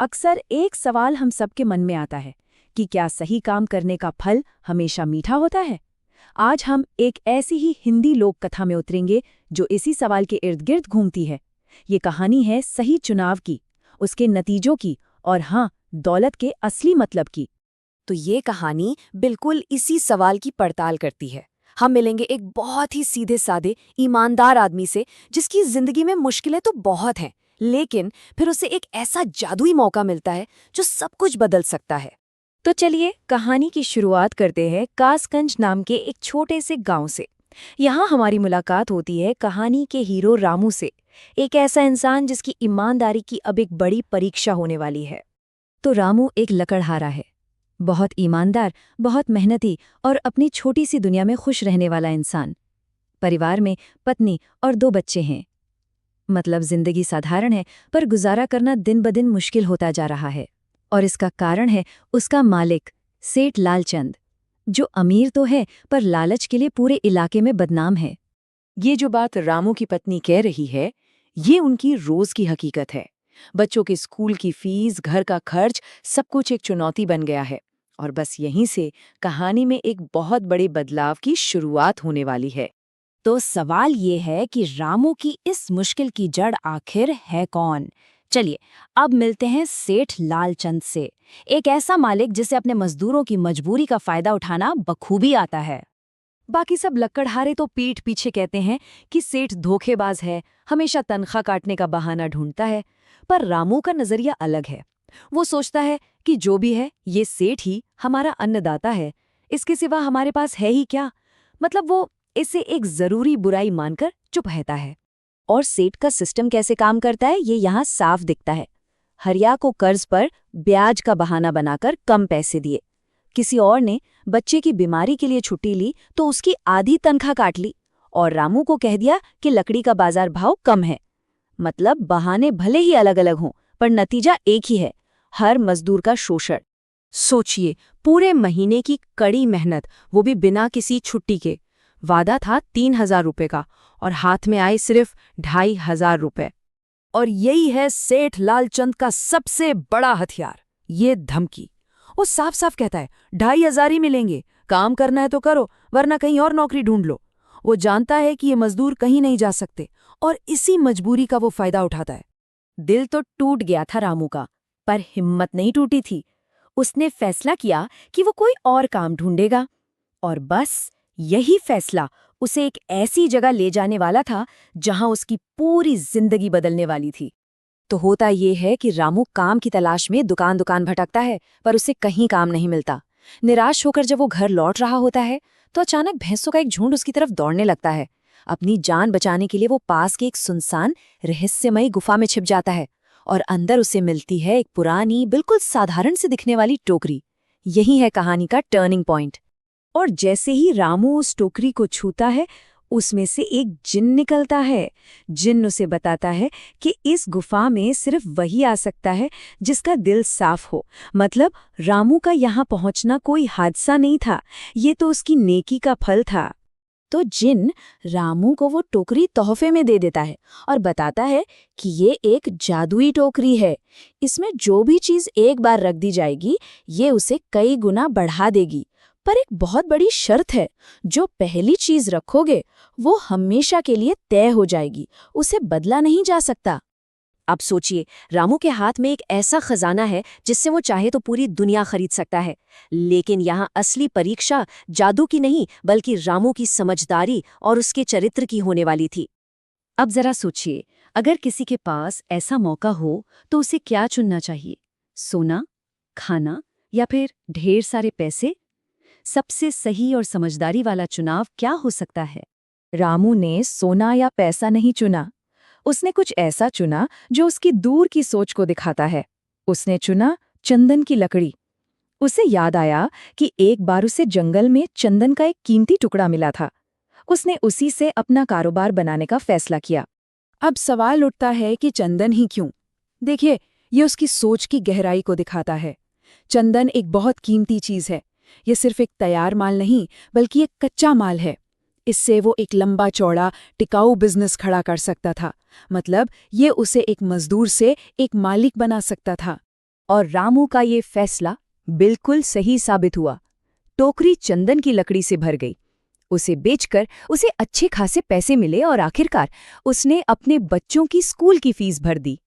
अक्सर एक सवाल हम सबके मन में आता है कि क्या सही काम करने का फल हमेशा मीठा होता है। आज हम एक ऐसी ही हिंदी लोक कथा में उतरेंगे जो इसी सवाल के इर्द गिर्द घूमती है। ये कहानी है सही चुनाव की, उसके नतीजों की और हाँ, दौलत के असली मतलब की। तो ये कहानी बिल्कुल इसी सवाल की पड़ताल करती है। हम मिलेंगे एक बहुत ही सीधे साधे ईमानदार आदमी से जिसकी जिंदगी में मुश्किलें तो बहुत हैं, लेकिन फिर उसे एक ऐसा जादुई मौका मिलता है जो सब कुछ बदल सकता है। तो चलिए कहानी की शुरुआत करते हैं कासगंज नाम के एक छोटे से गांव से। यहाँ हमारी मुलाकात होती है कहानी के हीरो रामू से, एक ऐसा इंसान जिसकी ईमानदारी की अब एक बड़ी परीक्षा होने वाली है। तो रामू एक लकड़हारा है, बहुत ईमानदार, बहुत मेहनती और अपनी छोटी सी दुनिया में खुश रहने वाला इंसान। परिवार में पत्नी और 2 बच्चे हैं। मतलब जिंदगी साधारण है, पर गुजारा करना दिन ब दिन मुश्किल होता जा रहा है। और इसका कारण है उसका मालिक सेठ लालचंद, जो अमीर तो है पर लालच के लिए पूरे इलाके में बदनाम है। ये जो बात रामू की पत्नी कह रही है, ये उनकी रोज की हकीकत है। बच्चों के स्कूल की फीस, घर का खर्च, सब कुछ एक चुनौती बन गया है। और बस यहीं से कहानी में एक बहुत बड़े बदलाव की शुरुआत होने वाली है। तो सवाल ये है कि रामू की इस मुश्किल की जड़ आखिर है कौन? चलिए अब मिलते हैं सेठ लालचंद से, एक ऐसा मालिक जिसे अपने मजदूरों की मजबूरी का फायदा उठाना बखूबी आता है। बाकी सब लक्कड़हारे तो पीठ पीछे कहते हैं कि सेठ धोखेबाज है, हमेशा तनख्वाह काटने का बहाना ढूंढता है। पर रामू का नजरिया अलग है। वो सोचता है कि जो भी है ये सेठ ही हमारा अन्नदाता है, इसके सिवा हमारे पास है ही क्या। मतलब वो इसे एक जरूरी बुराई मानकर चुप रहता है। और सेठ का सिस्टम कैसे काम करता है ये यहाँ साफ दिखता है। हरिया को कर्ज पर ब्याज का बहाना बनाकर कम पैसे दिए, किसी और ने बच्चे की बीमारी के लिए छुट्टी ली तो उसकी आधी तनख्वाह काट ली, और रामू को कह दिया कि लकड़ी का बाजार भाव कम है। मतलब बहाने भले ही अलग अलग हों, पर नतीजा एक ही है, हर मजदूर का शोषण। सोचिए, पूरे महीने की कड़ी मेहनत, वो भी बिना किसी छुट्टी के। वादा था 3,000 रुपए का और हाथ में आए सिर्फ 2,500 रुपए। और यही है सेठ लालचंद का सबसे बड़ा हथियार, ये धमकी। वो साफ साफ कहता है 2,500 ही मिलेंगे, काम करना है तो करो वरना कहीं और नौकरी ढूंढ लो। वो जानता है कि ये मजदूर कहीं नहीं जा सकते और इसी मजबूरी का वो फायदा उठाता है। दिल तो टूट गया था रामू का, पर हिम्मत नहीं टूटी थी। उसने फैसला किया कि वो कोई और काम ढूंढेगा। और बस यही फैसला उसे एक ऐसी जगह ले जाने वाला था जहां उसकी पूरी जिंदगी बदलने वाली थी। तो होता ये है कि रामू काम की तलाश में दुकान दुकान भटकता है, पर उसे कहीं काम नहीं मिलता। निराश होकर जब वो घर लौट रहा होता है तो अचानक भैंसों का एक झुंड उसकी तरफ दौड़ने लगता है। अपनी जान बचाने के लिए वो पास के एक सुनसान रहस्यमयी गुफा में छिप जाता है, और अंदर उसे मिलती है एक पुरानी, बिल्कुल साधारण से दिखने वाली टोकरी। यही है कहानी का टर्निंग पॉइंट। और जैसे ही रामू उस टोकरी को छूता है, उसमें से एक जिन निकलता है। जिन उसे बताता है कि इस गुफा में सिर्फ वही आ सकता है जिसका दिल साफ हो। मतलब रामू का यहाँ पहुँचना कोई हादसा नहीं था, ये तो उसकी नेकी का फल था। तो जिन रामू को वो टोकरी तोहफे में दे देता है और बताता है कि ये एक जादुई टोकरी है, इसमें जो भी चीज़ एक बार रख दी जाएगी ये उसे कई गुना बढ़ा देगी। पर एक बहुत बड़ी शर्त है, जो पहली चीज रखोगे वो हमेशा के लिए तय हो जाएगी, उसे बदला नहीं जा सकता। अब सोचिए, रामू के हाथ में एक ऐसा खजाना है जिससे वो चाहे तो पूरी दुनिया खरीद सकता है। लेकिन यहाँ असली परीक्षा जादू की नहीं बल्कि रामू की समझदारी और उसके चरित्र की होने वाली थी। अब जरा सोचिए, अगर किसी के पास ऐसा मौका हो तो उसे क्या चुनना चाहिए? सोना, खाना या फिर ढेर सारे पैसे? सबसे सही और समझदारी वाला चुनाव क्या हो सकता है? रामू ने सोना या पैसा नहीं चुना, उसने कुछ ऐसा चुना जो उसकी दूर की सोच को दिखाता है। उसने चुना चंदन की लकड़ी। उसे याद आया कि एक बार उसे जंगल में चंदन का एक कीमती टुकड़ा मिला था। उसने उसी से अपना कारोबार बनाने का फैसला किया। अब सवाल उठता है कि चंदन ही क्यों? देखिए, ये उसकी सोच की गहराई को दिखाता है। चंदन एक बहुत कीमती चीज है। ये सिर्फ एक तैयार माल नहीं बल्कि एक कच्चा माल है। इससे वो एक लंबा चौड़ा टिकाऊ बिजनेस खड़ा कर सकता था। मतलब ये उसे एक मजदूर से एक मालिक बना सकता था। और रामू का ये फैसला बिल्कुल सही साबित हुआ। टोकरी चंदन की लकड़ी से भर गई। उसे बेचकर उसे अच्छे खासे पैसे मिले और आखिरकार उसने अपने बच्चों की स्कूल की फीस भर दी।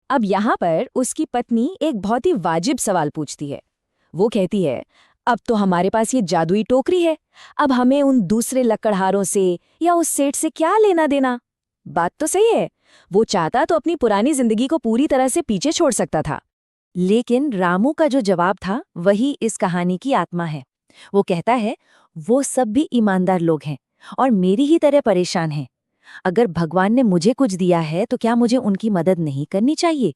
अब यहाँ पर उसकी पत्नी एक बहुत ही वाजिब सवाल पूछती है। वो कहती है, अब तो हमारे पास ये जादुई टोकरी है, अब हमें उन दूसरे लकड़हारों से या उस सेठ से क्या लेना देना। बात तो सही है, वो चाहता तो अपनी पुरानी जिंदगी को पूरी तरह से पीछे छोड़ सकता था। लेकिन रामू का जो जवाब था वही इस कहानी की आत्मा है। वो कहता है, वो सब भी ईमानदार लोग हैं और मेरी ही तरह परेशान हैं। अगर भगवान ने मुझे कुछ दिया है तो क्या मुझे उनकी मदद नहीं करनी चाहिए?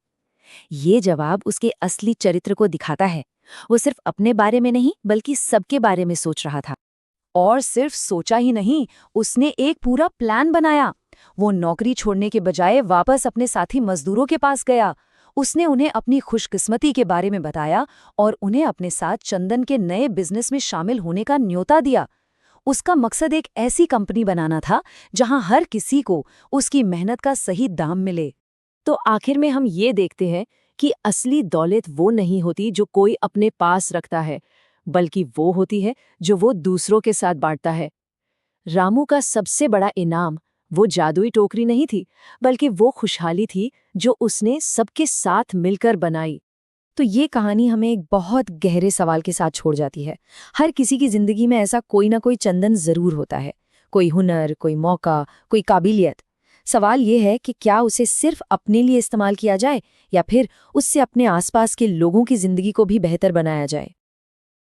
ये जवाब उसके असली चरित्र को दिखाता है। वो सिर्फ अपने बारे में नहीं बल्कि सबके बारे में सोच रहा था। और सिर्फ सोचा ही नहीं, उसने एक पूरा प्लान बनाया। वो नौकरी छोड़ने के बजाय वापस अपने साथी मजदूरों के पास गया। उसने उन्हें अपनी खुशकिस्मती के बारे में बताया और उन्हें अपने साथ चंदन के नए बिजनेस में शामिल होने का न्योता दिया। उसका मकसद एक ऐसी कंपनी बनाना था जहां हर किसी को उसकी मेहनत का सही दाम मिले। तो आखिर में हम ये देखते हैं कि असली दौलत वो नहीं होती जो कोई अपने पास रखता है, बल्कि वो होती है जो वो दूसरों के साथ बांटता है। रामू का सबसे बड़ा इनाम वो जादुई टोकरी नहीं थी, बल्कि वो खुशहाली थी जो उसने सबके साथ मिलकर बनाई। तो ये कहानी हमें एक बहुत गहरे सवाल के साथ छोड़ जाती है। हर किसी की जिंदगी में ऐसा कोई ना कोई चंदन जरूर होता है, कोई हुनर, कोई मौका, कोई काबिलियत। सवाल ये है कि क्या उसे सिर्फ अपने लिए इस्तेमाल किया जाए या फिर उससे अपने आसपास के लोगों की जिंदगी को भी बेहतर बनाया जाए।